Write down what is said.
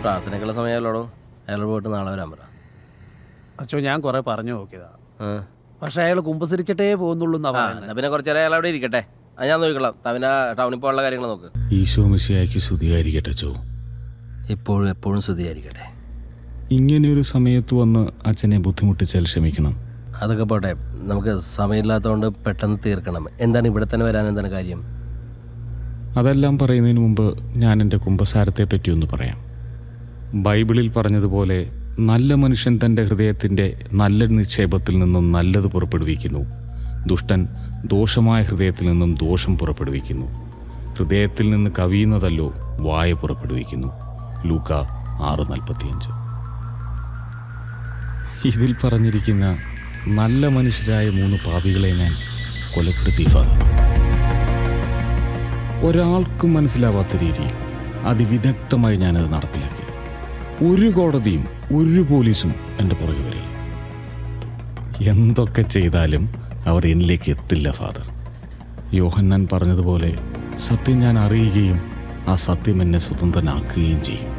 പ്രാർത്ഥനയ്ക്കുള്ള സമയമല്ലോടോ. അയാൾ പോയിട്ട് നാളെ വരാൻ പറ. അച്ഛോ ഞാൻ കുറെ പറഞ്ഞു നോക്കിയതാ, പക്ഷെ അയാൾ കുമ്പസരിച്ചിട്ടേ പോകുന്നുള്ളൂ. എന്നാ പിന്നെ കുറച്ചേരം അയാൾ അവിടെ ഇരിക്കട്ടെ, അത് ഞാൻ നോക്കിക്കൊള്ളാം. തവിന ടൗണിൽ പോകാനുള്ള കാര്യങ്ങൾ നോക്ക്. ഈശോ മിശിഹായ്ക്ക് സ്തുതിയായിരിക്കട്ടെ ചോ. ഇപ്പോഴും എപ്പോഴും സ്തുതിയായിരിക്കട്ടെ. ഇങ്ങനെയൊരു സമയത്ത് വന്ന് അച്ഛനെ ബുദ്ധിമുട്ടിച്ചാൽ ക്ഷമിക്കണം. അതൊക്കെ പോട്ടെ, നമുക്ക് സമയമില്ലാത്തതുകൊണ്ട് പെട്ടെന്ന് തീർക്കണം. എന്താണ് ഇവിടെ തന്നെ വരാൻ എന്താണ് കാര്യം? അതെല്ലാം പറയുന്നതിന് മുമ്പ് ഞാൻ എൻ്റെ കുമ്പസാരത്തെ പറ്റിയൊന്ന് പറയാം. ബൈബിളിൽ പറഞ്ഞതുപോലെ നല്ല മനുഷ്യൻ തൻ്റെ ഹൃദയത്തിൻ്റെ നല്ല നിക്ഷേപത്തിൽ നിന്നും നല്ലത് പുറപ്പെടുവിക്കുന്നു, ദുഷ്ടൻ ദോഷമായ ഹൃദയത്തിൽ നിന്നും ദോഷം പുറപ്പെടുവിക്കുന്നു. ഹൃദയത്തിൽ നിന്ന് കവിയുന്നതല്ലോ വായ പുറപ്പെടുവിക്കുന്നു. ലൂക്ക 6:45. ഇതിൽ പറഞ്ഞിരിക്കുന്ന നല്ല മനുഷ്യരായ 3 പാപികളെ ഞാൻ കൊലപ്പെടുത്തി ഫാദർ. ഒരാൾക്കും മനസ്സിലാവാത്ത രീതിയിൽ അതിവിദഗ്ധമായി ഞാനത് നടപ്പിലാക്കി. ഒരു കോടതിയും ഒരു പോലീസും എൻ്റെ പുറകെ വരില്ല. എന്തൊക്കെ ചെയ്താലും അവർ എന്നിലേക്ക് എത്തില്ല ഫാദർ. യോഹന്നാൻ പറഞ്ഞതുപോലെ സത്യം ഞാൻ അറിയുകയും ആ സത്യം എന്നെ സ്വതന്ത്രനാക്കുകയും ചെയ്യും.